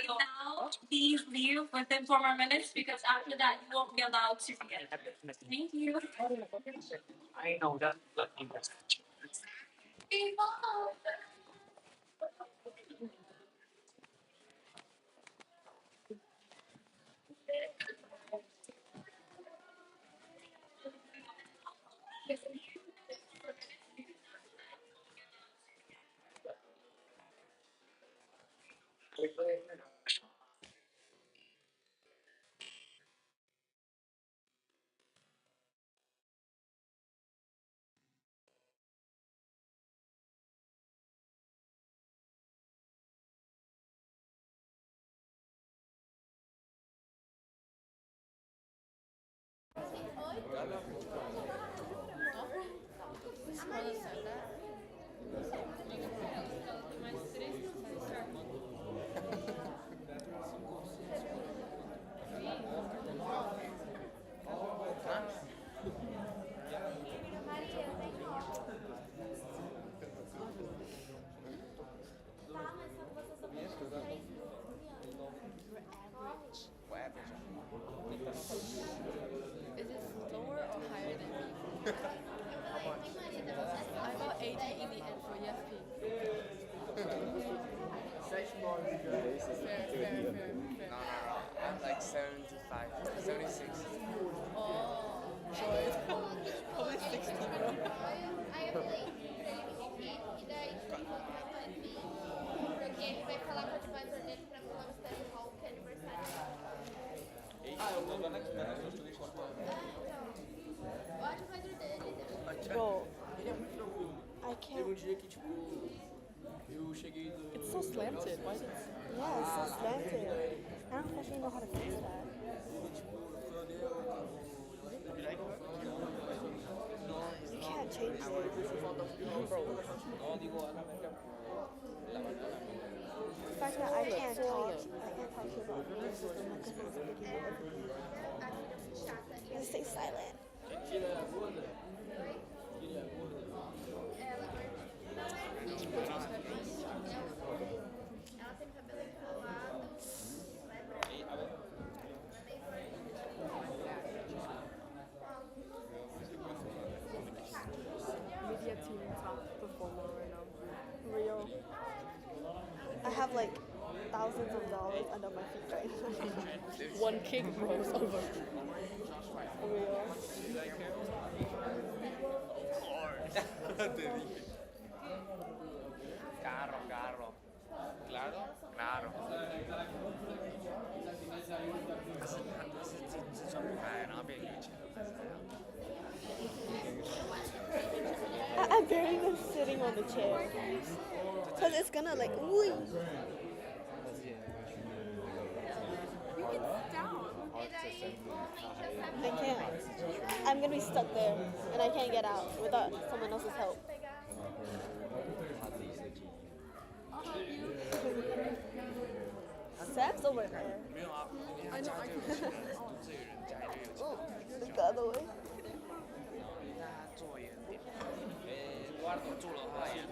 Now, please leave within 4 more minutes because after that you won't be allowed to get. Thank you. Is it lower or higher than me? I got 80 in the end for ESP. Fair. No, I'm like 75, 76. Oh, so it's probably 60, bro. Porque ele vai falar com o advisor dele pra pular o study hall, que é aniversário. O advisor dele. Bro, I Teve can't. dia que, tipo, eu cheguei do. It's so slanted. Why is it? Yeah, it's so slanted. I don't actually know how to fix that. You can't change it. The fact that I can't talk to you about this is the microphone's picking up everything. Just stay silent. Ela tem cabelo enrolado. Media team top performer right now. Real. I have like thousands of dollars under my feet right now. One kick, bro, it's over. Real. Carro. Claro? Claro. I'm barely even sitting on the chair. Cause it's gonna like, ooh. You can sit down. I can't. I'm gonna be stuck there, and I can't get out without someone else's help. Sam's over there. I know, I can. Oh, look the other way. 坐远点。Eduardo 住的话也。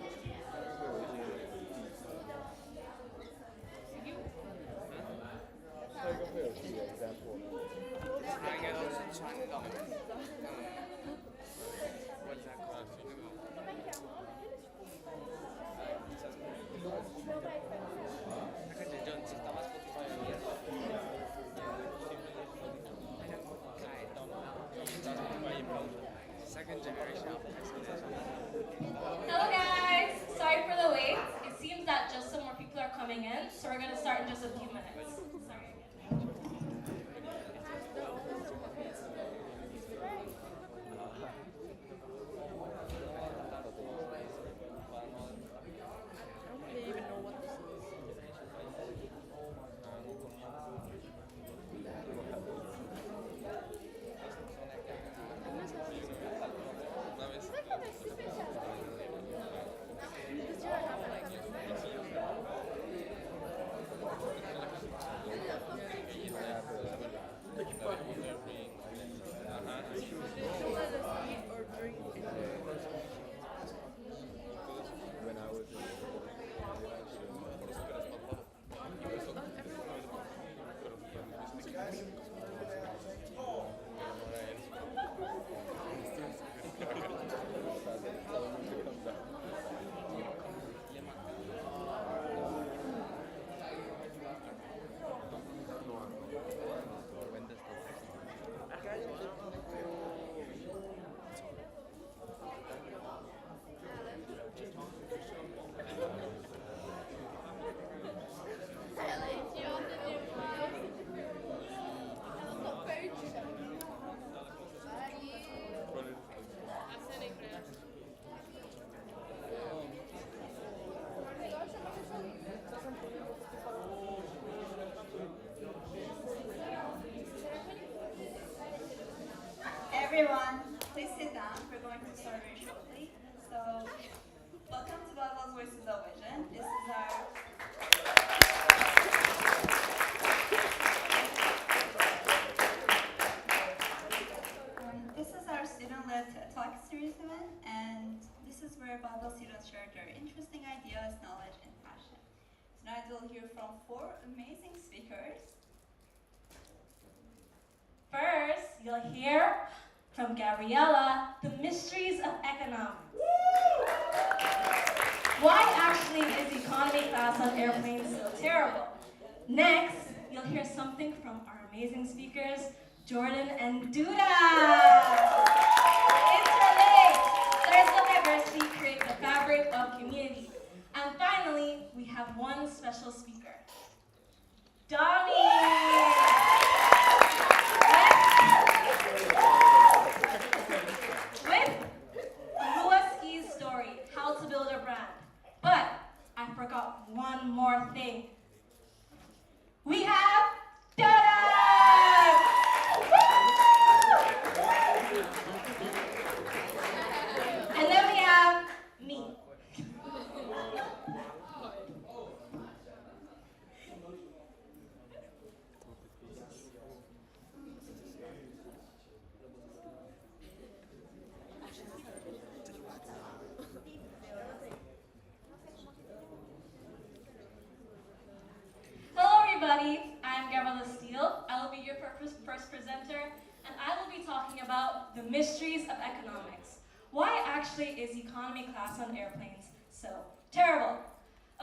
他应该都是穿那种，what's that called？那个 everyone, please sit down. We're going to start very shortly. So, welcome to Bubbles Voices of Vision. This is our student-led TED Talk series event, and this is where Bubble students share their interesting ideas, knowledge, and passion. Tonight we'll hear from 4 amazing speakers. First, you'll hear from Gabriella, the mysteries of economics. Why actually is economy class on airplanes so terrible? Next, you'll hear something from our amazing speakers, Jordan and Duda. Interlinked, Thursday diversity creates the fabric of community. And finally, we have one special speaker, Donnie. With Lewinsky's story, How to Build a Brand. But I forgot one more thing. We have Dada! And then we have me. Hello everybody, I'm Gabriella Steele. I will be your first presenter, and I will be talking about the mysteries of economics. Why actually is economy class on airplanes so terrible?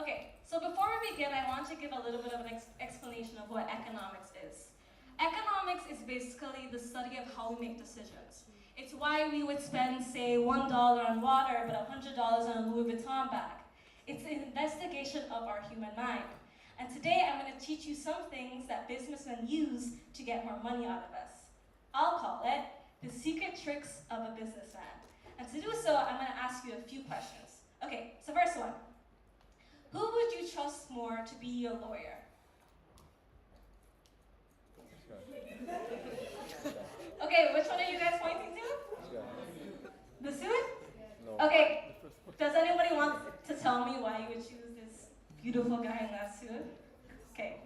Okay, so before we begin, I want to give a little bit of an explanation of what economics is. Economics is basically the study of how we make decisions. It's why we would spend, say, $1 on water, but $100 on a Louis Vuitton bag. It's an investigation of our human mind. And today I'm going to teach you some things that businessmen use to get more money out of us. I'll call it the secret tricks of a businessman. And to do so, I'm going to ask you a few questions. Okay, so first one. Who would you trust more to be your lawyer? Okay, which one are you guys pointing to? The suit? No. Okay, does anybody want to tell me why you would choose this beautiful guy in that suit? Okay.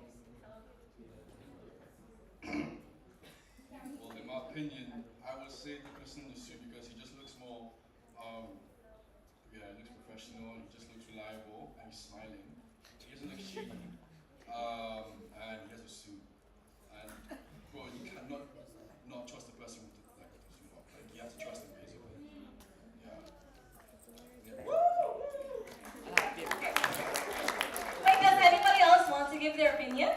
Well, in my opinion, I would say the person in the suit because he just looks more, he looks professional, he just looks reliable, and he's smiling. He doesn't look shady, and he has a suit. And, bro, you cannot not trust the person with the suit on. Like, you have to trust him, basically. Yeah. Wait, does anybody else want to give their opinion?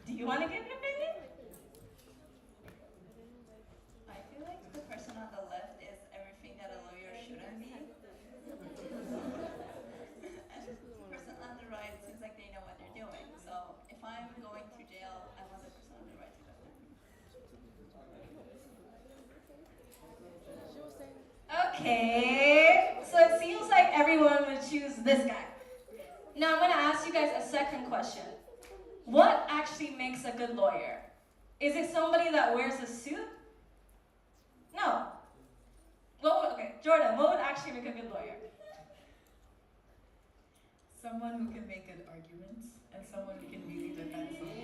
Do you want to give your opinion? I feel like the person on the left is everything that a lawyer shouldn't be. And the person on the right seems like they know what they're doing. So if I'm going to jail, I want the person on the right to defend me. Okay, so it seems like everyone would choose this guy. Now I'm going to ask you guys a second question. What actually makes a good lawyer? Is it somebody that wears a suit? No. Okay, Jordan, what would actually make a good lawyer? Someone who can make good arguments and someone who can really defend someone.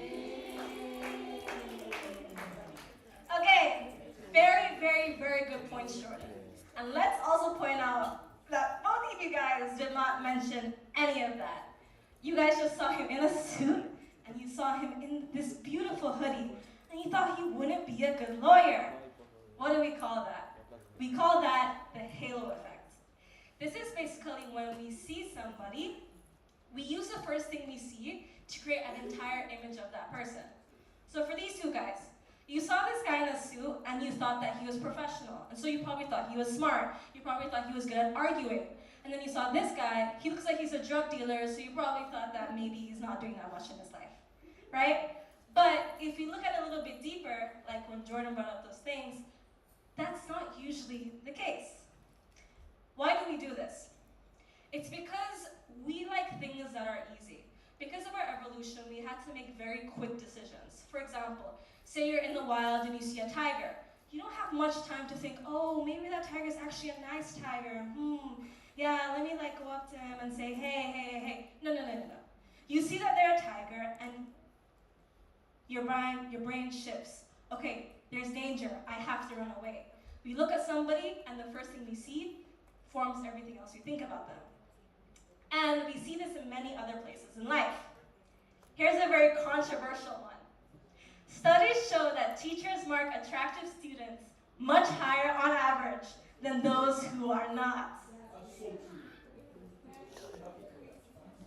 Okay, very, very, very good points, Jordan. And let's also point out that both of you guys did not mention any of that. You guys just saw him in a suit, and you saw him in this beautiful hoodie, and you thought he wouldn't be a good lawyer. What do we call that? We call that the halo effect. This is basically when we see somebody, we use the first thing we see to create an entire image of that person. So for these two guys, you saw this guy in a suit and you thought that he was professional. And so you probably thought he was smart. You probably thought he was good at arguing. And then you saw this guy, he looks like he's a drug dealer, so you probably thought that maybe he's not doing that much in his life, right? But if you look at it a little bit deeper, like when Jordan brought up those things, that's not usually the case. Why do we do this? It's because we like things that are easy. Because of our evolution, we had to make very quick decisions. For example, Say you're in the wild and you see a tiger. You don't have much time to think, oh, maybe that tiger is actually a nice tiger. Yeah, let me like go up to him and say, hey. No. You see that they're a tiger and your brain shifts. Okay, there's danger, I have to run away. We look at somebody and the first thing we see forms everything else we think about them. And we see this in many other places in life. Here's a very controversial one. Studies show that teachers mark attractive students much higher on average than those who are not.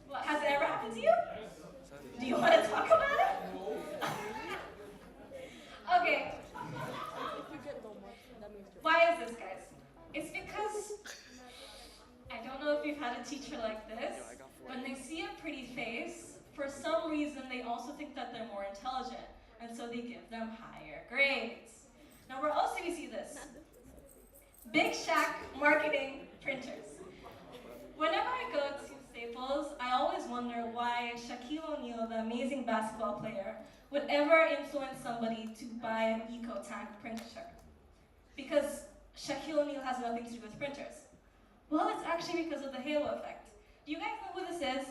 What, has it ever happened to you? Do you want to talk about it? Okay. Why is this, guys? It's because, I don't know if you've had a teacher like this, when they see a pretty face, for some reason they also think that they're more intelligent, and so they give them higher grades. Now where else do we see this? Big Shack marketing printers. Whenever I go to Staples, I always wonder why Shaquille O'Neal, the amazing basketball player, would ever influence somebody to buy an EcoTank printer. Because Shaquille O'Neal has nothing to do with printers. Well, it's actually because of the halo effect. Do you guys know who this is?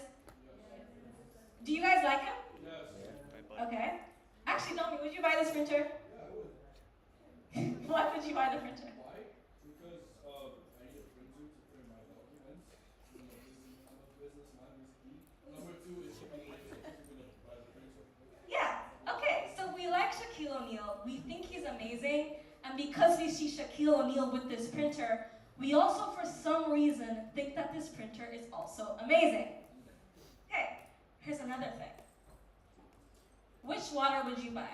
Do you guys like him? Yes. Okay. Actually, tell me, would you buy this printer? Yeah, I would. Why would you buy the printer? Why? Because I need a printer to print my documents. You know, I'm a businessman, basically. Number two is keeping it to buy the printer. Yeah, okay, so we like Shaquille O'Neal, we think he's amazing, and because we see Shaquille O'Neal with this printer, we also, for some reason, think that this printer is also amazing. Okay, here's another thing. Which water would you buy?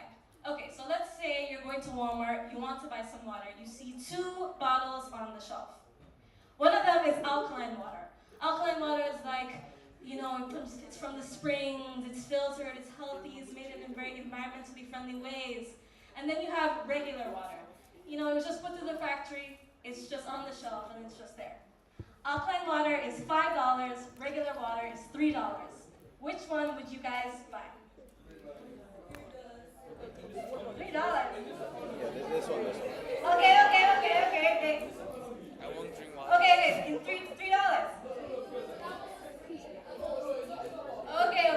Okay, so let's say you're going to Walmart, you want to buy some water, you see 2 bottles on the shelf. One of them is alkaline water. Alkaline water is like, you know, it's from the springs, it's filtered, it's healthy, it's made in very environmentally friendly ways. And then you have regular water. You know, it was just put through the factory, it's just on the shelf, and it's just there. Alkaline water is $5, regular water is $3. Which one would you guys buy? $3. Yeah, this one. Okay. I won't drink water. Okay, in $3. Okay.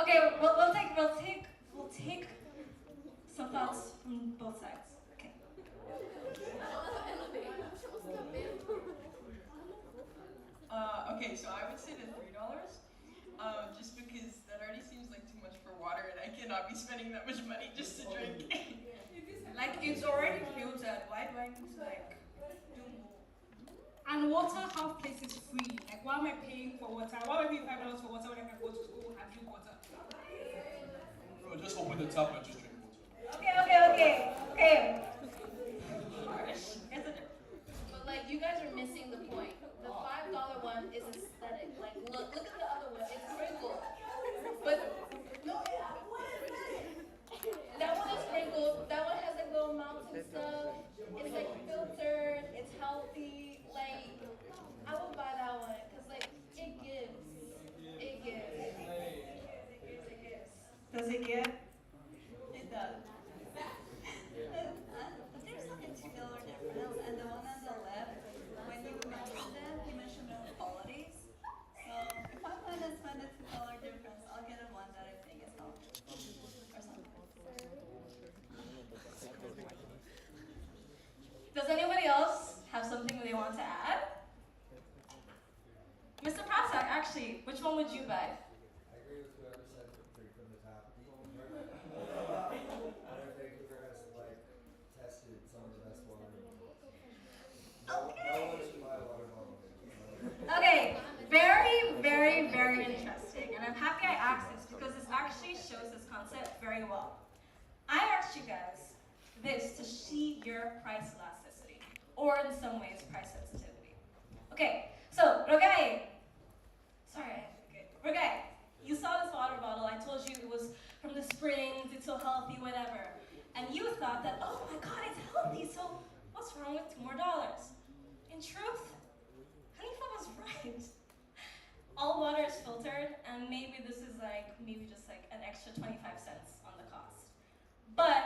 Okay, we'll take some thoughts from both sides. Okay. Okay, so I would say the $3, just because that already seems like too much for water, and I cannot be spending that much money just to drink. Like, it's already filtered. Why do I need to, like, do more? And water, half place is free. Like, why am I paying for water? Why am I paying $5 for water when I can go to school and drink water? No, just open the tap and just drink water. Okay. Harsh. But like, you guys are missing the point. The $5 one is aesthetic. Like, look at the other one. It's sprinkled. But no, that one is sprinkled. That one has like little mountain stuff. It's like filtered. It's healthy. Like, I would buy that one because like it gives. Does it give? It does. There's nothing $2 difference, and the one on the left, when you mentioned the qualities. So if I'm going to spend a $2 difference, I'll get a one that I think is healthy or something. Does anybody else have something they want to add? Mr. Prasak, actually, which one would you buy? I agree with whoever said drink from the tap. I think Chris tested some of the best water. No one should buy a water bottle. Okay, very interesting. And I'm happy I asked this because this actually shows this concept very well. I asked you guys this to see your price elasticity, or in some ways, price sensitivity. Okay, so Rogai, you saw this water bottle. I told you it was from the springs, it's so healthy, whatever. And you thought that, oh my God, it's healthy, so what's wrong with $2 more? In truth, Hanifa was right. all water is filtered, and maybe this is just like an extra 25 cents on the cost. But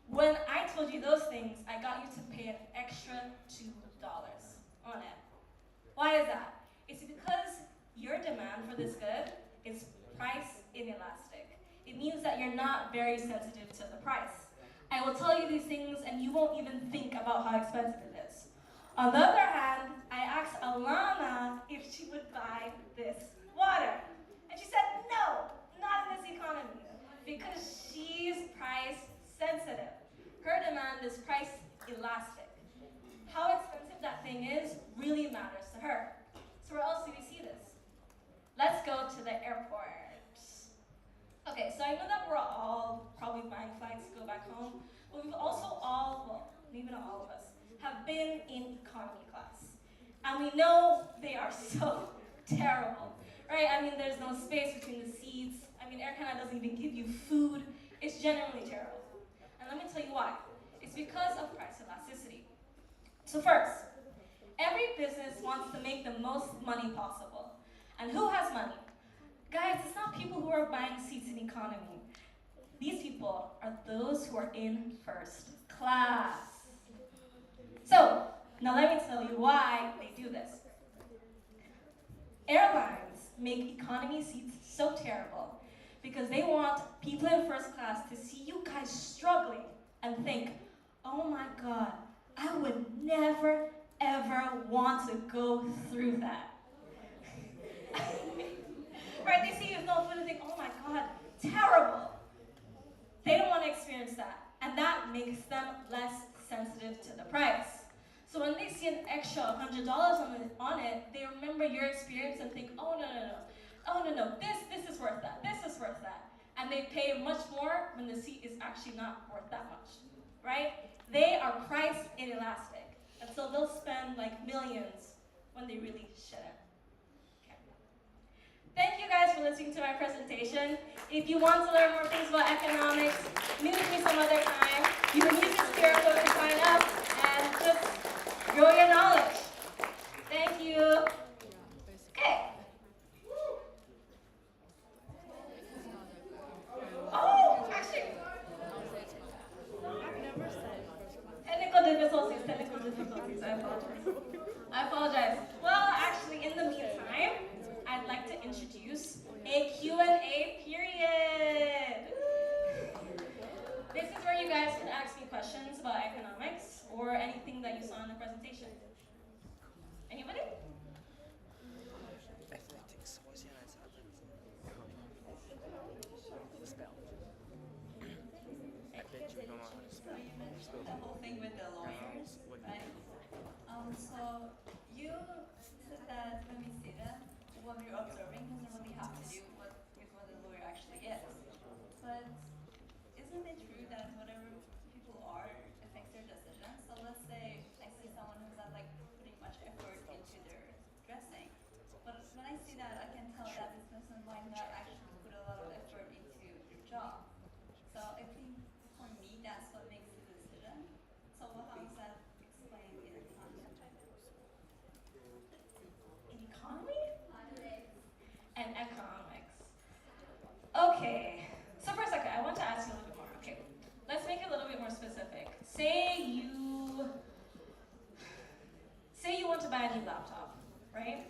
when I told you those things, I got you to pay an extra $2 on it. Why is that? It's because your demand for this good is price inelastic. It means that you're not very sensitive to the price. I will tell you these things and you won't even think about how expensive it is. On the other hand, I asked Alana if she would buy this water. And she said, no, not in this economy, because she's price sensitive. Her demand is price elastic. How expensive that thing is really matters to her. So where else do we see this? Let's go to the airport. Okay, so I know that we're all probably buying flights to go back home, but we've also all, well, maybe not all of us, have been in economy class. And we know they are so terrible, right? I mean, there's no space between the seats. I mean, Air Canada doesn't even give you food. It's generally terrible. And let me tell you why. It's because of price elasticity. So first, every business wants to make the most money possible. And who has money? Guys, it's not people who are buying seats in economy. These people are those who are in first class. So, now let me tell you why they do this. Airlines make economy seats so terrible because they want people in first class to see you guys struggling and think, oh my God, I would never, ever want to go through that. Right, they see you with no food and think, oh my God, terrible. They don't want to experience that. And that makes them less sensitive to the price. So when they see an extra $100 on it, they remember your experience and think, oh no, this is worth that, this is worth that. And they pay much more when the seat is actually not worth that much, right? They are price inelastic. And so they'll spend like millions when they really shouldn't. Thank you guys for listening to my presentation. If you want to learn more things about economics, meet with me some other time. You can use this QR code to sign up and just grow your knowledge. Thank you. Okay. Oh, actually. Technical difficulties. I apologize. Well, actually, in the meantime, I'd like to introduce a Q&A period. This is where you guys can ask me questions about economics or anything that you saw in the presentation. Anybody? Athletics. What's your answer? Spell. I bet you don't know how to spell. So you mentioned the whole thing with the lawyers, right? So you said that when we see them, what we're observing doesn't really have to do with what the lawyer actually is. But isn't it true that whatever people are affects their decisions? So let's say I see someone who's not like putting much effort into their dressing. But when I see that, I can tell that this person might not actually put a lot of effort into their job. So I think for me, that's what makes the decision. So how is that explained in economy? In economy? And economics. Okay. So for a second, I want to ask you a little bit more. Okay. Let's make it a little bit more specific. Say you want to buy a new laptop, right?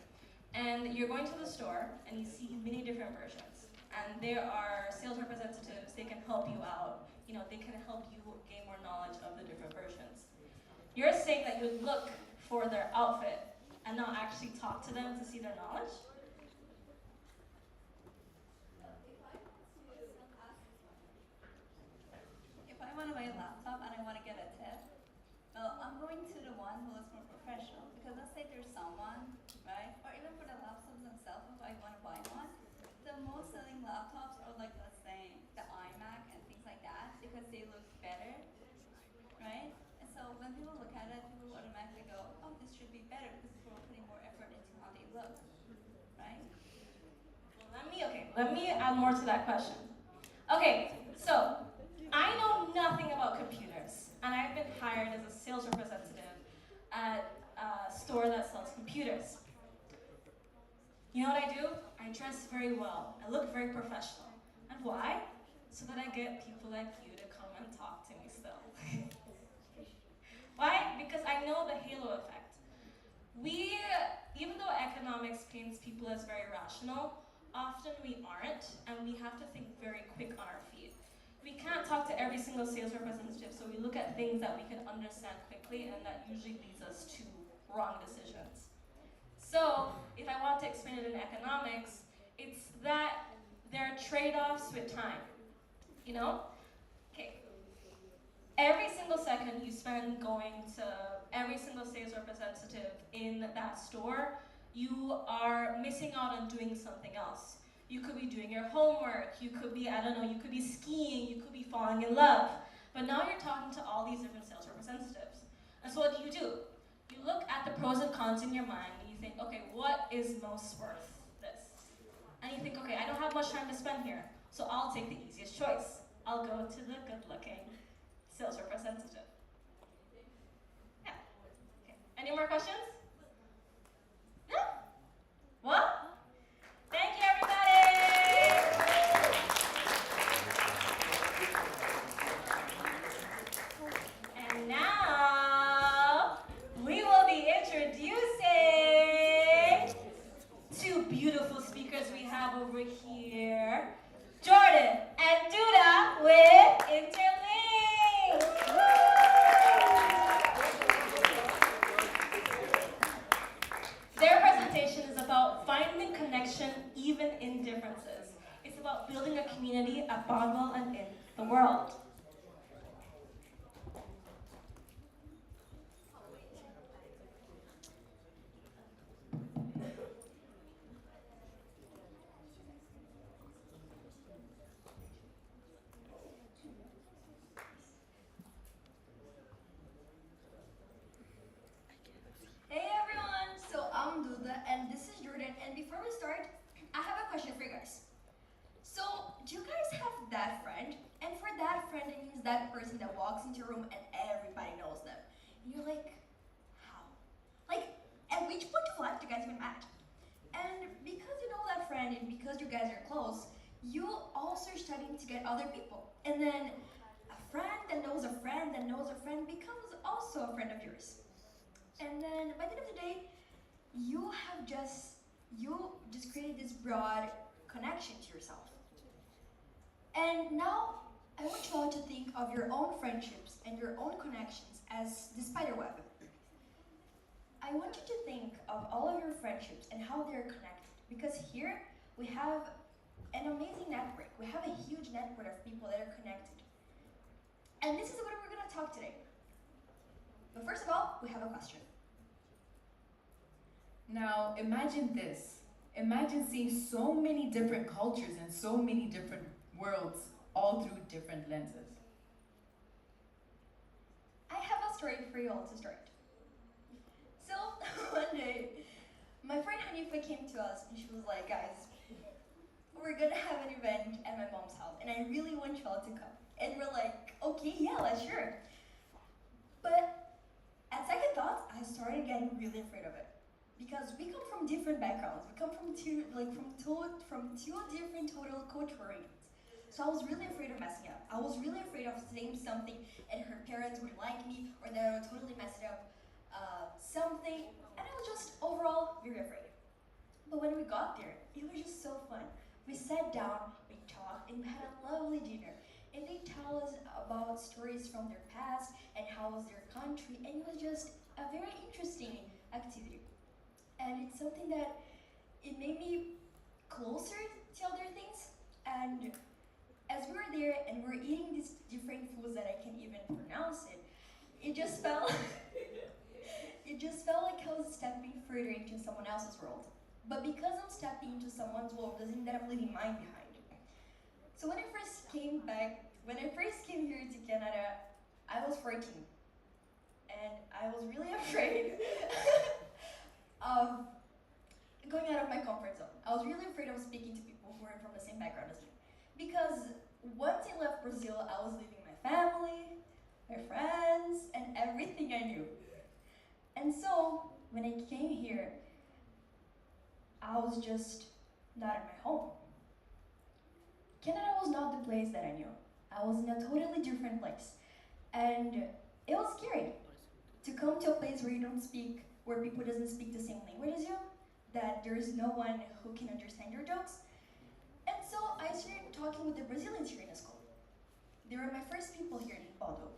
And you're going to the store and you see many different versions. And there are sales representatives, they can help you out. You know, they can help you gain more knowledge of the different versions. You're saying that you would look for their outfit and not actually talk to them to see their knowledge? If I want to buy a laptop and I want to get a tip, well, I'm going to the one who is more professional. Because let's say there's someone, right? Or even for the laptops themselves, if I want to buy one, the most selling laptops are like, let's say, the iMac and things like that, because they look better, right? And so when people look at it, people automatically go, oh, this should be better because people are putting more effort into how they look, right? Well, let me add more to that question. Okay, so I know nothing about computers, and I've been hired as a sales representative at a store that sells computers. You know what I do? I dress very well. I look very professional. And why? So that I get people like you to come and talk to me still. Why? Because I know the halo effect. We, even though economics paints people as very rational, often we aren't, and we have to think very quick on our feet. We can't talk to every single sales representative, so we look at things that we can understand quickly, and that usually leads us to wrong decisions. So, if I want to explain it in economics, it's that there are trade-offs with time. You know? Okay. Every single second you spend going to every single sales representative in that store, you are missing out on doing something else. You could be doing your homework, you could be, I don't know, you could be skiing, you could be falling in love. But now you're talking to all these different sales representatives. And so what do? You look at the pros and cons in your mind and you think, okay, what is most worth this? And you think, okay, I don't have much time to spend here, so I'll take the easiest choice. I'll go to the good-looking sales representative. Yeah. Okay. Any more questions? No? What? Thank you, everybody! And now, we will be introducing two beautiful speakers we have over here, Jordan and Duda with Interlink. Their presentation is about finding connection even in differences. It's about building a community at Bondwell and in the world. Hey everyone, so I'm Duda and this is Jordan, and before we start, I have a question for you guys. So, do you guys have that friend? And for that friend, it means that person that walks into a room and everybody knows them. And you're like, how? Like, at which point of life do you guys even match? And because you know that friend and because you guys are close, you also are starting to get other people. And then a friend that knows a friend that knows a friend becomes also a friend of yours. And then by the end of the day, you just created this broad connection to yourself. And now I want you all to think of your own friendships and your own connections as the spider web. I want you to think of all of your friendships and how they're connected, because here we have an amazing network. We have a huge network of people that are connected. And this is what we're going to talk today. But first of all, we have a question. Now, imagine this. Imagine seeing so many different cultures and so many different worlds, all through different lenses. I have a story for you all to start. So, one day, my friend Hanifa came to us and she was like, guys, we're gonna have an event at my mom's house and I really want y'all to come. And we're like, okay, yeah, let's sure. But at second thought, I started getting really afraid of it. Because we come from different backgrounds. We come from two different total cultural regions. So I was really afraid of messing up. I was really afraid of saying something and her parents wouldn't like me, or that I would totally mess it up something. And I was just overall very afraid. But when we got there, it was just so fun. We sat down, we talked, and we had a lovely dinner. And they tell us about stories from their past and how was their country, and it was just a very interesting activity. And it's something that it made me closer to other things. And as we were there and we were eating these different foods that I can't even pronounce it just felt like I was stepping further into someone else's world. But because I'm stepping into someone's world doesn't mean that I'm leaving mine behind. So when I first came here to Canada, I was 14. And I was really afraid of going out of my comfort zone. I was really afraid of speaking to people who were from the same background as me. Because once I left Brazil, I was leaving my family, my friends, and everything I knew. And so, when I came here, I was just not at my home. Canada was not the place that I knew. I was in a totally different place. And it was scary to come to a place where you don't speak, where people doesn't speak the same language as you, that there is no one who can understand your jokes. And so I started talking with the Brazilians here in the school. They were my first people here in Baldo.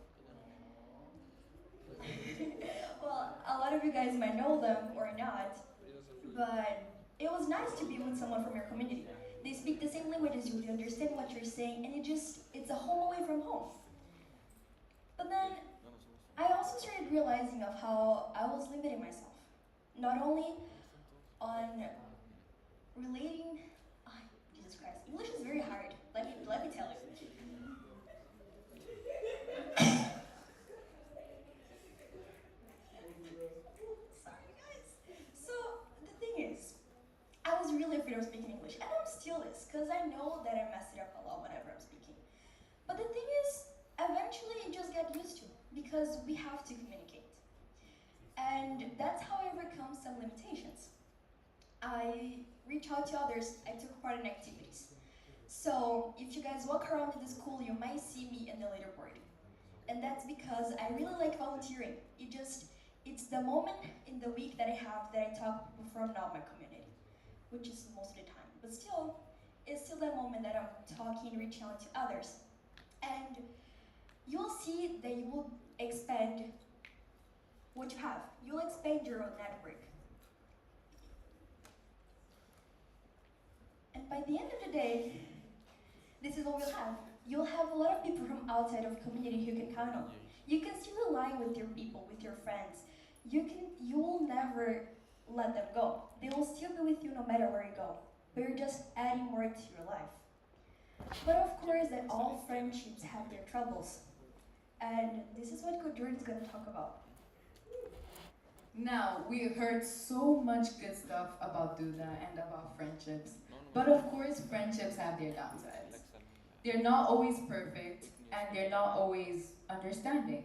Well, a lot of you guys might know them or not, but it was nice to be with someone from your community. They speak the same language as you, they understand what you're saying, and it's a home away from home. But then, I also started realizing of how I was limiting myself. Not only on relating, Jesus Christ, English is very hard, let me tell you. Sorry guys. So, the thing is, I was really afraid of speaking English, and I'm still is, because I know that I mess it up a lot whenever I'm speaking. But the thing is, eventually you just get used to it, because we have to communicate. And that's how I overcome some limitations. I reach out to others, I took part in activities. So, if you guys walk around to the school, you might see me in the leaderboard. And that's because I really like volunteering. It's the moment in the week that I have that I talk from not my community, which is most of the time. But still, it's still that moment that I'm talking, reaching out to others. And you'll see that you will expand what you have. You'll expand your own network. And by the end of the day, this is what we'll have. You'll have a lot of people from outside of community who you can count on. You can still rely with your people, with your friends. You will never let them go. They will still be with you no matter where you go. But you're just adding more to your life. But of course that all friendships have their troubles. And this is what Jordan's gonna talk about. Now, we heard so much good stuff about Duda and about friendships. But of course, friendships have their downsides. They're not always perfect, and they're not always understanding.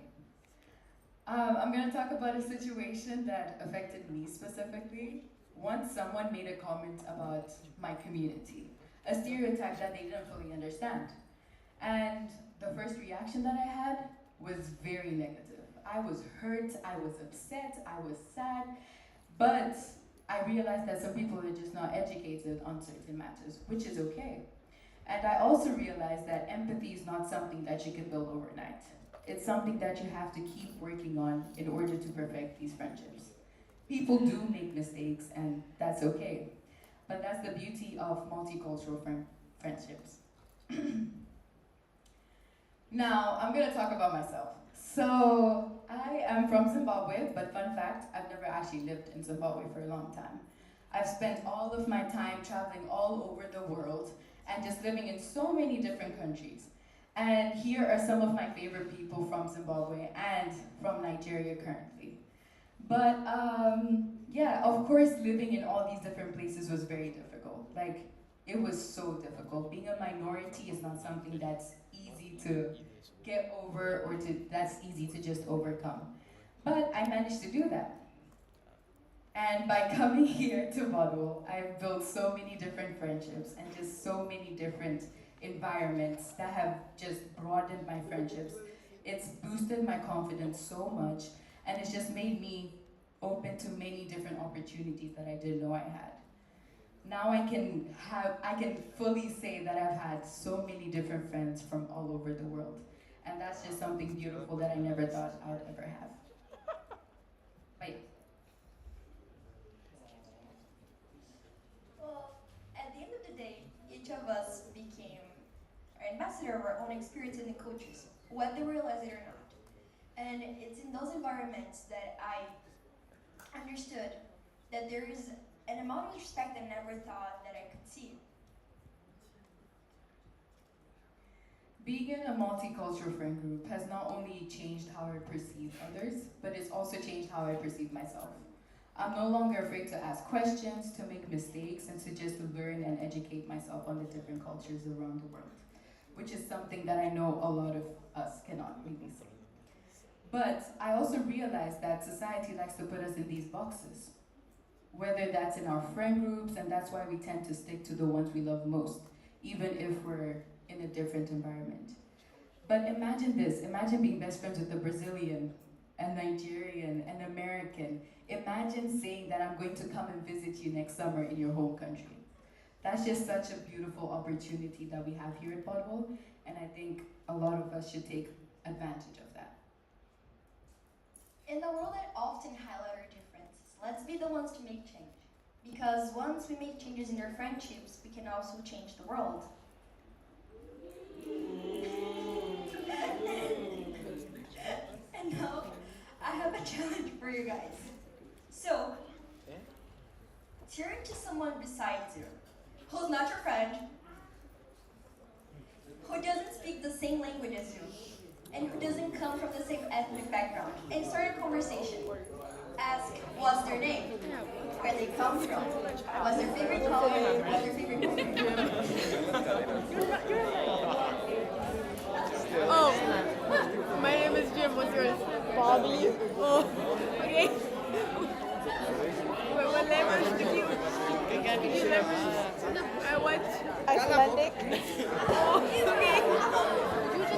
I'm gonna talk about a situation that affected me specifically. Once someone made a comment about my community, a stereotype that they didn't fully understand. And the first reaction that I had was very negative. I was hurt, I was upset, I was sad, but I realized that some people are just not educated on certain matters, which is okay. And I also realized that empathy is not something that you can build overnight. It's something that you have to keep working on in order to perfect these friendships. People do make mistakes, and that's okay. But that's the beauty of multicultural friendships. Now, I'm gonna talk about myself. So, I am from Zimbabwe, but fun fact, I've never actually lived in Zimbabwe for a long time. I've spent all of my time traveling all over the world and just living in so many different countries. And here are some of my favorite people from Zimbabwe and from Nigeria currently. But yeah, of course, living in all these different places was very difficult. Like, it was so difficult. Being a minority is not something that's easy to get over or that's easy to just overcome. But I managed to do that. And by coming here to Badul, I've built so many different friendships and just so many different environments that have just broadened my friendships. It's boosted my confidence so much, and it's just made me open to many different opportunities that I didn't know I had. Now I can fully say that I've had so many different friends from all over the world. And that's just something beautiful that I never thought I would ever have. Bye. Well, at the end of the day, each of us became an ambassador of our own experiences and cultures, whether we realize it or not. And it's in those environments that I understood that there is an amount of respect I never thought that I could see. Being in a multicultural friend group has not only changed how I perceive others, but it's also changed how I perceive myself. I'm no longer afraid to ask questions, to make mistakes, and to just learn and educate myself on the different cultures around the world, which is something that I know a lot of us cannot really say. But I also realize that society likes to put us in these boxes. whether that's in our friend groups, and that's why we tend to stick to the ones we love most, even if we're in a different environment. But imagine this, imagine being best friends with a Brazilian, a Nigerian, an American. Imagine saying that I'm going to come and visit you next summer in your home country. That's just such a beautiful opportunity that we have here at Podwell, and I think a lot of us should take advantage of that. In a world that often highlight our differences, let's be the ones to make change. Because once we make changes in our friendships, we can also change the world. And now, I have a challenge for you guys. So, turn to someone besides you, who's not your friend, who doesn't speak the same language as you, and who doesn't come from the same ethnic background, and start a conversation. Ask, what's their name? Where they come from? What's their favorite color? What's their favorite movie? Oh, my name is Jim. What's yours? Bobby. Oh, okay. What language do you what? Icelandic. Oh, okay.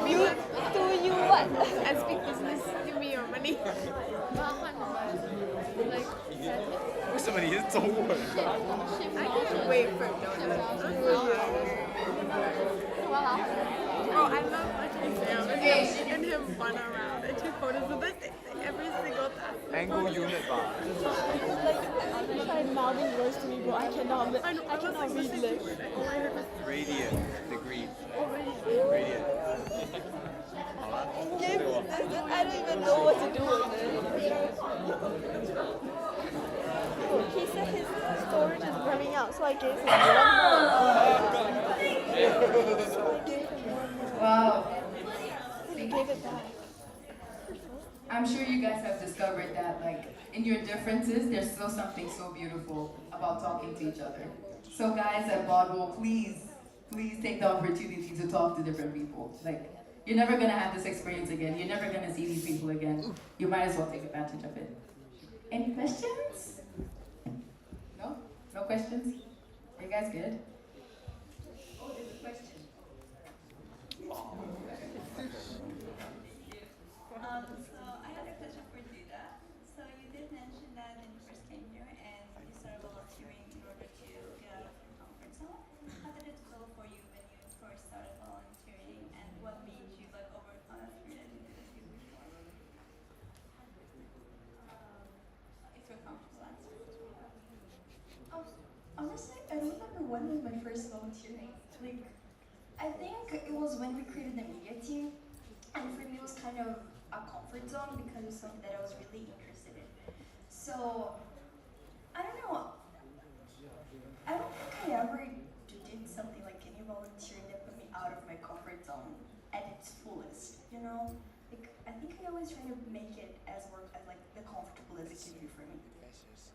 You do you what? I speak business. Give me your money. Like, What's somebody is so I can wait for donuts. Oh, I love watching Sam and him run around and take photos of it every single time. Angle unit bar. Like you tried mouthing words to me, but I cannot read lips. Radiant degree. Radiant. I don't even know what to do with it. He said his storage is running out, so I gave him one more. So I gave him one more. Wow. He gave it back. I'm sure you guys have discovered that, like, in your differences, there's still something so beautiful about talking to each other. So guys at Podwell, please take the opportunity to talk to different people. Like, you're never gonna have this experience again. You're never gonna see these people again. You might as well take advantage of it. Any questions? No? No questions? Are you guys good? Oh, there's a question. So I had a question for Duda. So you did mention that when you first came here and you started volunteering in order to get out of your comfort zone. How did it feel for you when you first started volunteering, and what made you like overcome a fear that you didn't do before? If you're comfortable answering. Honestly, I don't remember when was my first volunteering. Like, I think it was when we created the media team, and for me it was kind of a comfort zone because it was something that I was really interested in. So, I don't know. I don't think I ever did something like any volunteering that put me out of my comfort zone at its fullest, you know? Like, I think I always try to make it as like the comfortable as it can be for me. Is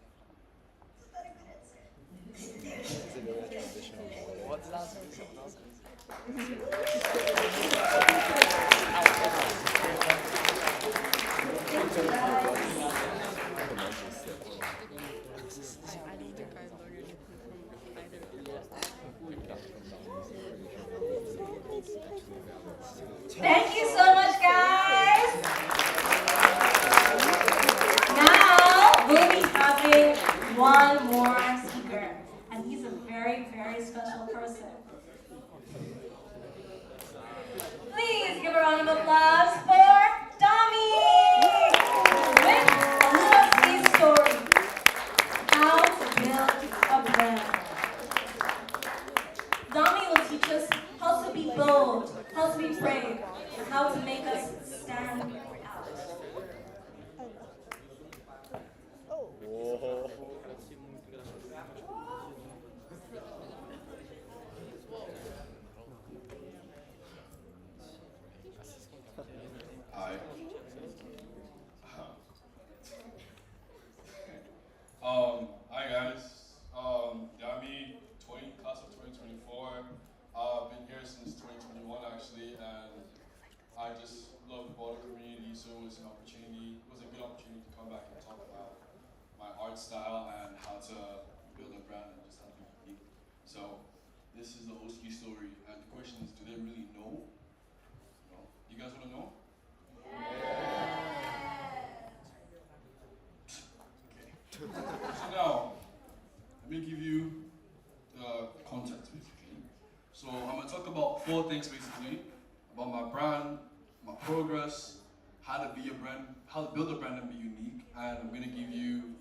that a good answer? What's that? Someone else? Thank you so much, guys. Now we'll be having one more speaker, and he's a very, very special person. Please give a round of applause for Dami with Luna's story, how to build a brand. Dami will teach us how to be bold, how to be brave, and how to make us stand out. Hi. Hi guys. Dami, class of 2024. Been here since 2021 actually, and I just love the Boulder community, so it was a good opportunity to come back and talk about my art style and how to build a brand and just how to be unique. So this is the Oski story, and the question is, do they really know? No. You guys want to know? Okay. So now, let me give you the context basically. So I'm gonna talk about 4 things basically, about my brand, my progress, how to be a brand, how to build a brand and be unique, and I'm gonna give you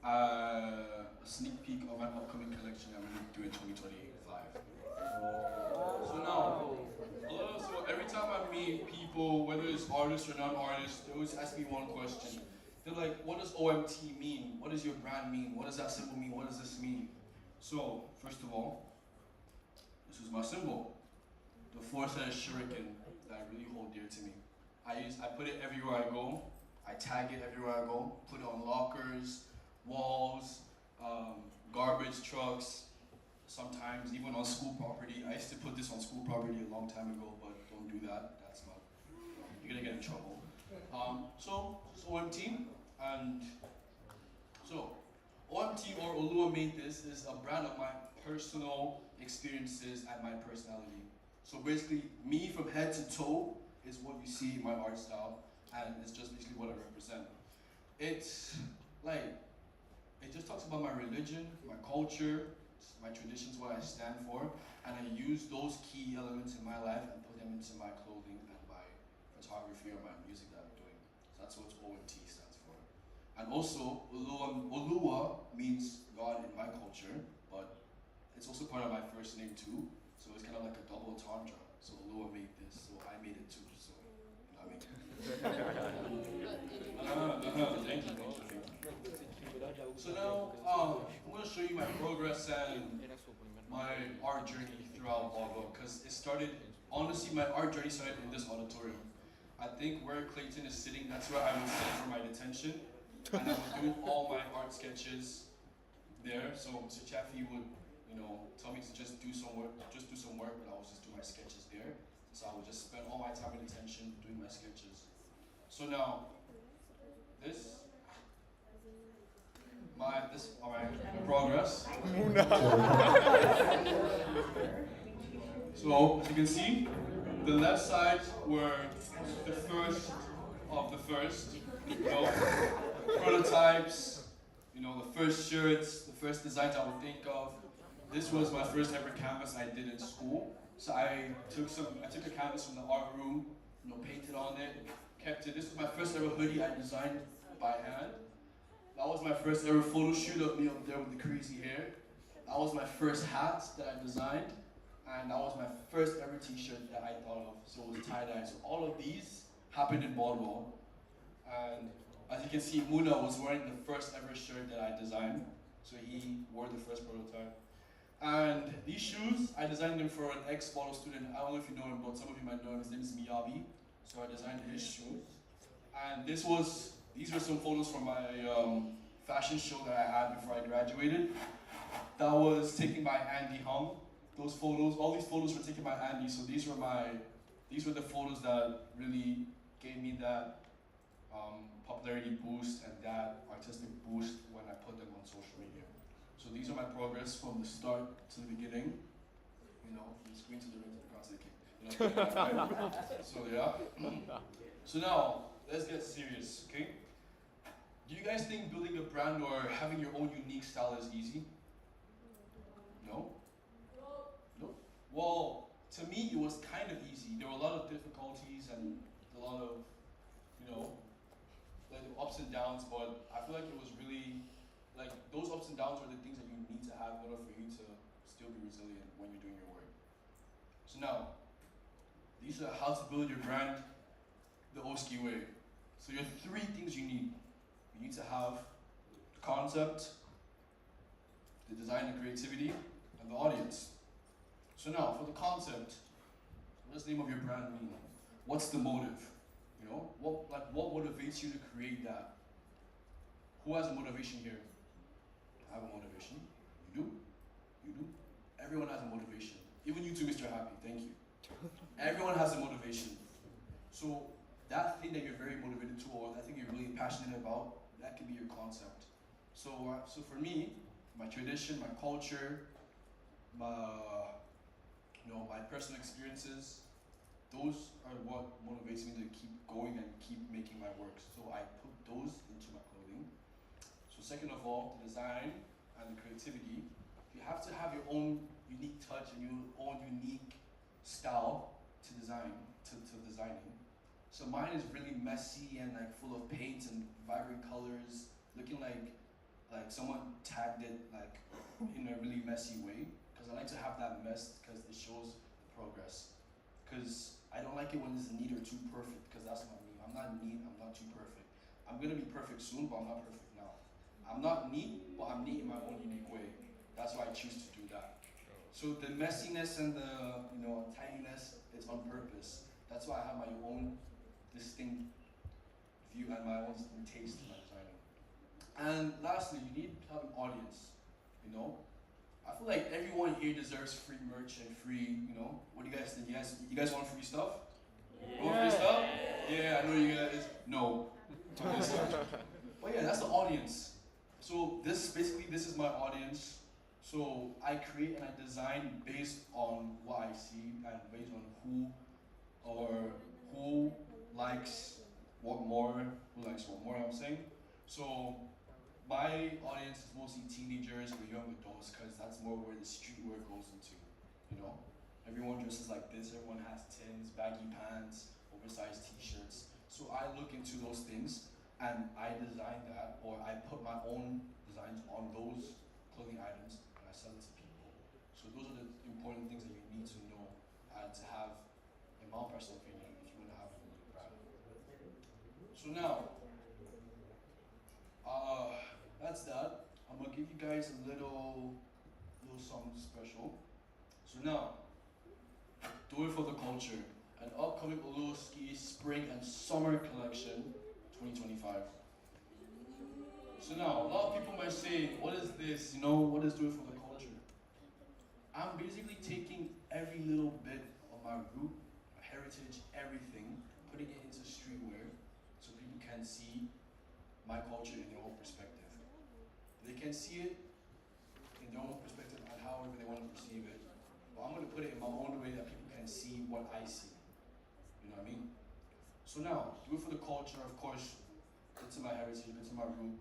a sneak peek of an upcoming collection I'm gonna do in 2025. So now, so every time I meet people, whether it's artists or non-artists, they always ask me one question. They're like, what does OMT mean? What does your brand mean? What does that symbol mean? What does this mean? So, first of all, this is my symbol. The 4-sided shuriken that I really hold dear to me. I put it everywhere I go. I tag it everywhere I go. Put it on lockers, walls, garbage trucks, sometimes even on school property. I used to put this on school property a long time ago, but don't do that. That's not, you're gonna get in trouble. So, this is OMT, and so, OMT or Olua Made This is a brand of my personal experiences and my personality. So basically, me from head to toe is what you see in my art style, and it's just basically what I represent. It's like, it just talks about my religion, my culture, my traditions, what I stand for, and I use those key elements in my life and put them into my clothing and my photography or my music that I'm doing. So that's what OMT stands for. And also, Olua means God in my culture, but it's also part of my first name too, so it's kind of like a double entendre. So Olua made this, so I made it too, so, you know what I mean? Thank you. So now, I'm going to show you my progress and my art journey throughout Baldwin, because it started, honestly, my art journey started in this auditorium. I think where Clayton is sitting, that's where I was sitting for my detention, and I was doing all my art sketches there. So Mr. Chaffee would, tell me to just do some work, but I was just doing my sketches there. So I would just spend all my time in detention doing my sketches. So now, this my progress. So as you can see, the left side were the first of the first, prototypes, the first shirts, the first designs I would think of. This was my first ever canvas I did in school. So I took a canvas from the art room, painted on it, kept it. This was my first ever hoodie I designed by hand. That was my first ever photo shoot of me up there with the crazy hair. That was my first hat that I designed. And that was my first ever t-shirt that I thought of. So it was tie-dye. So all of these happened in Baldwin. And as you can see, Muna was wearing the first ever shirt that I designed. So he wore the first prototype. And these shoes, I designed them for an ex-Baldwin student. I don't know if you know him, but some of you might know him. His name is Miyabi. So I designed his shoes. And these were some photos from my fashion show that I had before I graduated. That was taken by Andy Hung. Those photos, all these photos were taken by Andy, so these were the photos that really gave me that popularity boost and that artistic boost when I put them on social media. So these are my progress from the start to the beginning. From the screen to the ring to the cross to the king. So yeah. So now, let's get serious, okay? Do you guys think building a brand or having your own unique style is easy? No? No? Well, to me, it was kind of easy. There were a lot of difficulties and a lot of, like ups and downs, but I feel like it was really, like those ups and downs are the things that you need to have in order for you to still be resilient when you're doing your work. So now, these are how to build your brand the Oski way. So your 3 things you need. You need to have the concept, the design and creativity, and the audience. So now, for the concept, what does the name of your brand mean? What's the motive? What motivates you to create that? Who has a motivation here? I have a motivation. You do? You do? Everyone has a motivation. Even you too, Mr. Happy, thank you. Everyone has a motivation. So that thing that you're very motivated to, or that thing you're really passionate about, that can be your concept. So for me, my tradition, my culture, my personal experiences, those are what motivates me to keep going and keep making my work. So I put those into my clothing. So second of all, the design and the creativity, you have to have your own unique touch and your own unique style to designing. So mine is really messy and like full of paint and vibrant colors, looking like someone tagged it like in a really messy way. Because I like to have that mess because it shows progress. Because I don't like it when it's neat or too perfect, because that's not me. I'm not neat, I'm not too perfect. I'm gonna be perfect soon, but I'm not perfect now. I'm not neat, but I'm neat in my own unique way. That's why I choose to do that. So the messiness and the tidiness is on purpose. That's why I have my own distinct view and my own taste in my designing. And lastly, you need to have an audience. I feel like everyone here deserves free merch and free, what do you guys think? You guys want free stuff? Yeah. Want free stuff? Yeah, I know you guys. No. But yeah, that's the audience. So this is my audience. So I create and I design based on what I see and based on who likes what more, I'm saying. So my audience is mostly teenagers or young adults, because that's more where the streetwear goes into, Everyone dresses like this, everyone has tins, baggy pants, oversized t-shirts. So I look into those things and I design that, or I put my own designs on those clothing items and I sell it to people. So those are the important things that you need to know and to have, in my personal opinion, if you want to have a unique brand. So now, that's that. I'm gonna give you guys a little something special. So now, do it for the culture. An upcoming Oluoski Spring and Summer Collection 2025. So now, a lot of people might say, what is this? What is Do It for the Culture? I'm basically taking every little bit of my root, my heritage, everything, putting it into streetwear so people can see my culture in their own perspective. They can see it in their own perspective and however they want to perceive it. But I'm going to put it in my own way that people can see what I see. You know what I mean? So now, Do It for the Culture, of course, it's in my heritage, it's in my root.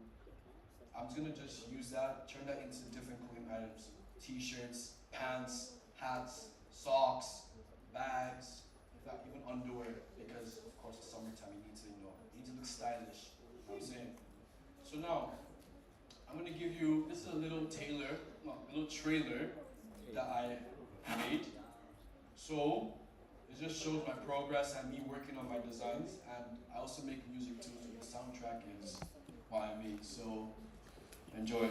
I'm just going to just use that, turn that into different clothing items. T-shirts, pants, hats, socks, bags, in fact, even underwear, because of course it's summertime, you need to look stylish. You know what I'm saying? So now, I'm gonna give you, this is a little trailer that I made. So, it just shows my progress and me working on my designs, and I also make music too, so the soundtrack is what I made. So, enjoy.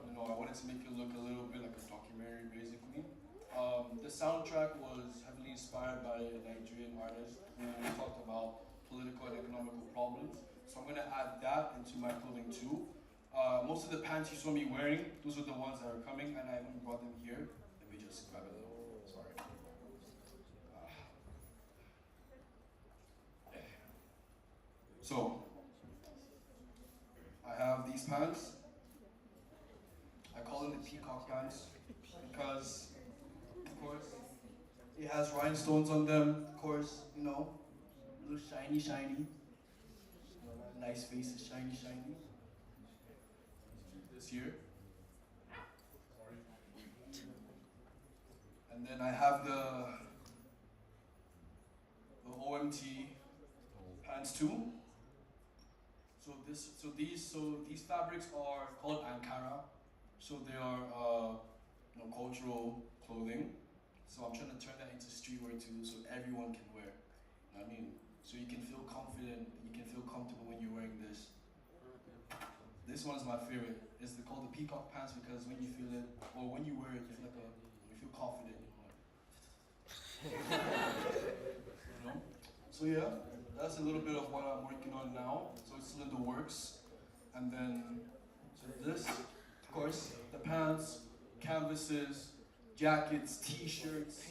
you know, I wanted to make it look a little bit like a documentary, basically. The soundtrack was heavily inspired by a Nigerian artist who talked about political and economical problems. So I'm gonna add that into my clothing too. Most of the pants you saw me wearing, those are the ones that are coming, and I even brought them here. Let me just grab a little, sorry. So, I have these pants. I call them the peacock pants because, of course, it has rhinestones on them. Of course, you know, a little shiny, shiny. Nice faces, shiny, shiny. This here. And then I have the OMT pants too. So these fabrics are called Ankara. So they are you know, cultural clothing. So I'm trying to turn that into streetwear too, so everyone can wear. You know what I mean? So you can feel confident, you can feel comfortable when you're wearing this. This one is my favorite. It's called the peacock pants because when you feel it, or when you wear it, you feel like you feel confident. You know? So yeah, that's a little bit of what I'm working on now. So it's still in the works. And then this, of course, the pants, canvases, jackets, t-shirts.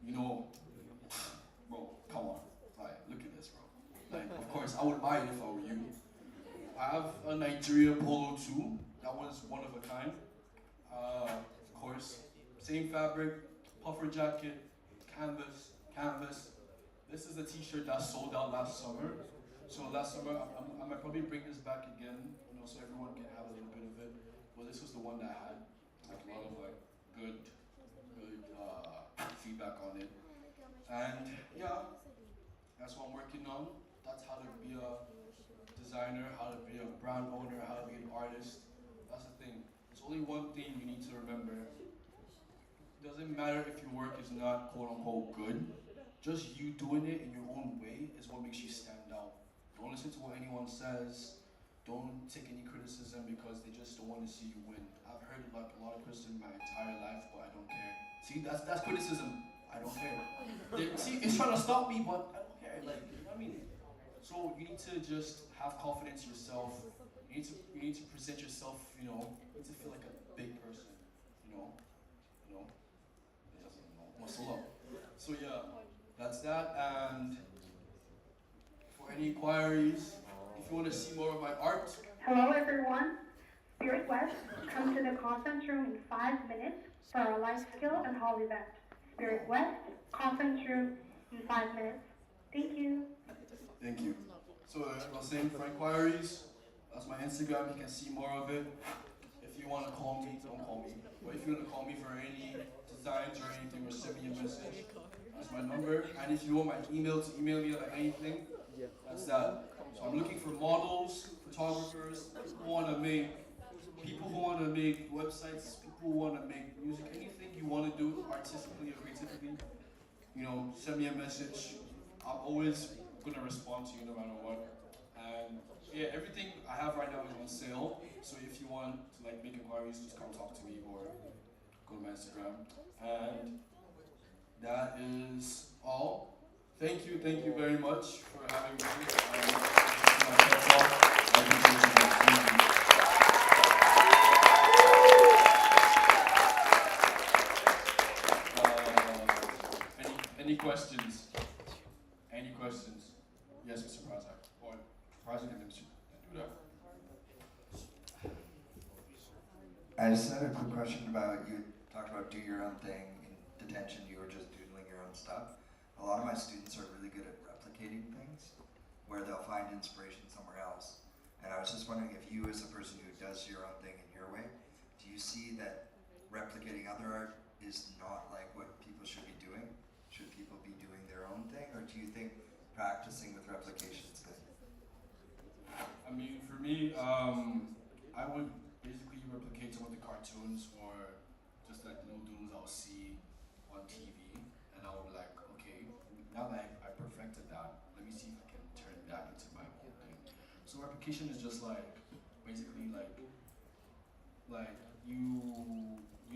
You know, bro, come on. Like, look at this, bro. Like, of course, I would buy it if I were you. I have a Nigeria polo too. That was one of a kind. Of course, same fabric, puffer jacket, canvas. This is a t-shirt that sold out last summer. So last summer, I might probably bring this back again, you know, so everyone can have a little bit of it. But this was the one that I had like a lot of like good feedback on it. And yeah, that's what I'm working on. That's how to be a designer, how to be a brand owner, how to be an artist. That's the thing. There's only one thing you need to remember. It doesn't matter if your work is not quote unquote good. Just you doing it in your own way is what makes you stand out. Don't listen to what anyone says. Don't take any criticism because they just don't want to see you win. I've heard like a lot of criticism my entire life, but I don't care. See, that's criticism. I don't care. See, it's trying to stop me, but I don't care. Like, you know what I mean? So you need to just have confidence in yourself. You need to present yourself. You know, you need to feel like a big person. You know, muscle up. So yeah, that's that. And for any inquiries, if you want to see more of my art. Hello everyone. Spirit West, come to the conference room in 5 minutes for our life skill and hall event. Spirit West, conference room in 5 minutes. Thank you. Thank you. So I was saying for inquiries, that's my Instagram, you can see more of it. If you want to call me, don't call me. But if you want to call me for any designs or anything, or send me a message, that's my number. And if you want my email to email me like anything, that's that. So I'm looking for models, photographers, people who want to make websites, people who want to make music, anything you want to do artistically or creatively, you know, send me a message. I'm always gonna respond to you no matter what. And yeah, everything I have right now is on sale. So if you want to like make inquiries, just come talk to me or go to my Instagram. And that is all. Thank you very much for having me. Any questions? Any questions? Yes, Mr. Prazak. Or Prazak and Mr. Do that. I just had a quick question about, you talked about do your own thing in detention, you were just doodling your own stuff. A lot of my students are really good at replicating things, where they'll find inspiration somewhere else. And I was just wondering if you, as a person who does your own thing in your way, do you see that replicating other art is not like what people should be doing? Should people be doing their own thing, or do you think practicing with replication is good? I mean, for me, I would basically replicate some of the cartoons or just like little doodles I'll see on TV, and I would be like, okay, now that I perfected that, let me see if I can turn that into my own thing. So replication is just like basically like like you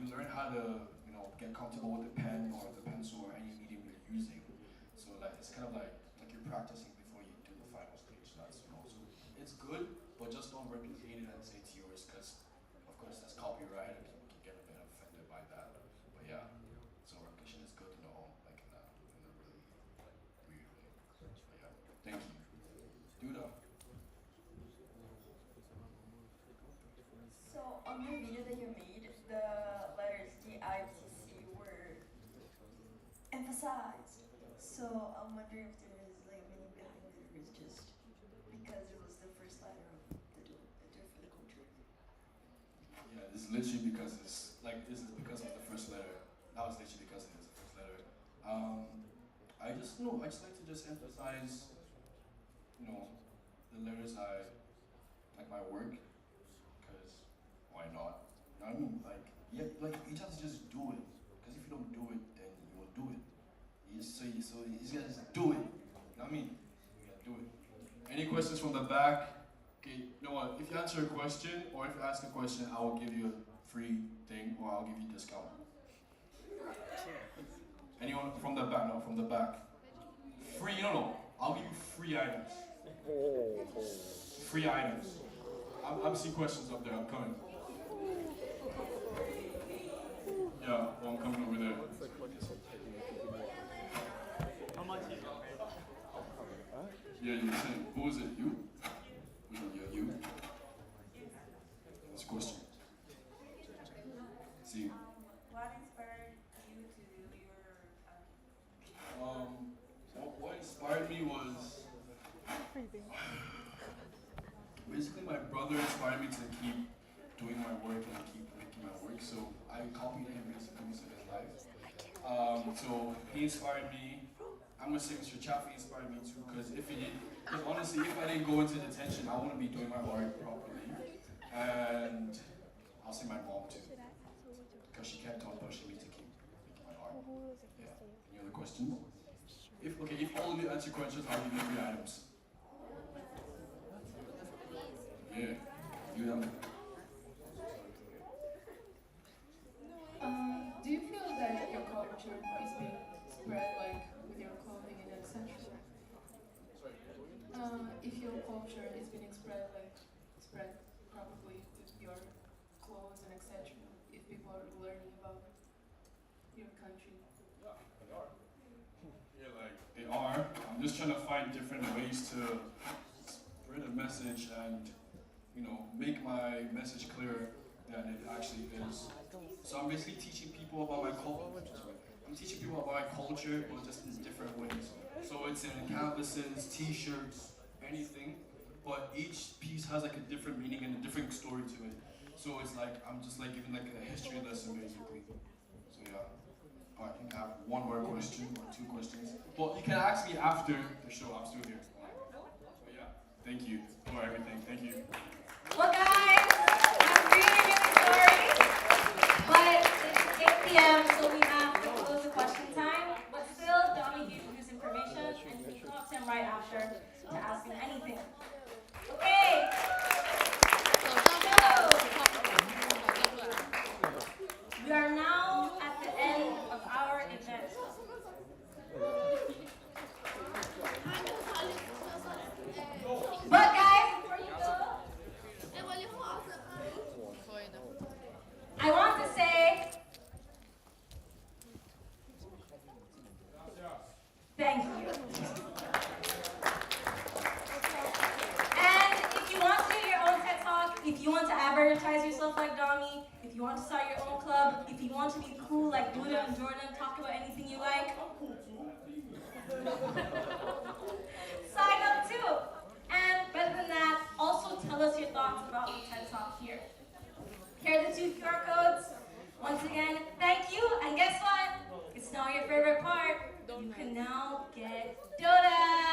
learn how to get comfortable with the pen or the pencil or any medium you're using. So like it's kind of like you're practicing before you do the final stage. That's so it's good, but just don't replicate it and say it's yours, because of course that's copyright and people can get a bit offended by that. But yeah, so replication is good in a whole like in a really weird way. But yeah, thank you. Duda. So on the video that you made, the letters DITC were emphasized. So I'm wondering if there is like a meaning behind it, or it's just because it was the first letter of the do for the culture. Yeah, it's literally because this is because of the first letter. That was literally because it is the first letter. I just like to just emphasize, the letters I like my work, because why not? You know what I mean? You have to just do it, because if you don't do it, then you won't do it. So you just gotta just do it. You know what I mean? You gotta do it. Any questions from the back? Okay, you know what? If you answer a question or if you ask a question, I will give you a free thing or I'll give you a discount. Anyone from the back? No, from the back. Free? No. I'll give you free items. Free items. I'm seeing questions up there. I'm coming. Yeah, well, I'm coming over there. How much is it? Yeah, you said, who was it? You? Yeah, you. What's the question? See. What inspired you to do your What inspired me was basically my brother inspired me to keep doing my work and keep making my work. So I copied him basically most of his life. So he inspired me. I'm gonna say Mr. Chaffee inspired me too, because honestly, if I didn't go into detention, I wouldn't be doing my art properly. And I'll say my mom too, because she kept on pushing me to keep making my art. Yeah. Any other questions? If all of you answer questions, I'll give you 3 items. Yeah. You know. Do you feel that your culture is being spread with your clothing and etc.? If your culture is being spread probably with your clothes and etc. If people are learning about your country. Yeah, they are. I'm just trying to find different ways to spread a message and make my message clearer than it actually is. So I'm basically teaching people about my culture. I'm teaching people about my culture, but just in different ways. So it's in canvases, t-shirts, anything, but each piece has a different meaning and a different story to it. So it's I'm just giving a history lesson basically. So yeah. I think I have one more question or 2 questions. Well, you can ask me after the show. I'm still here. So yeah, thank you for everything. Thank you. Well, guys, I'm really sorry, but it's 8 p.m., so we have to close the question time. But still, Donnie gave you his information, and you can come up to him right after to ask him anything. Okay. So, we are now at the end of our event. But guys, before you go, I want to say thank you. And if you want to do your own TED Talk, if you want to advertise yourself like Dami, if you want to start your own club, if you want to be cool like Duda and Jordan, talk about anything you like, sign up too. And better than that, also tell us your thoughts about the TED Talk here. Here are the 2 QR codes. Once again, thank you. And guess what? It's now your favorite part. You can now get Dota.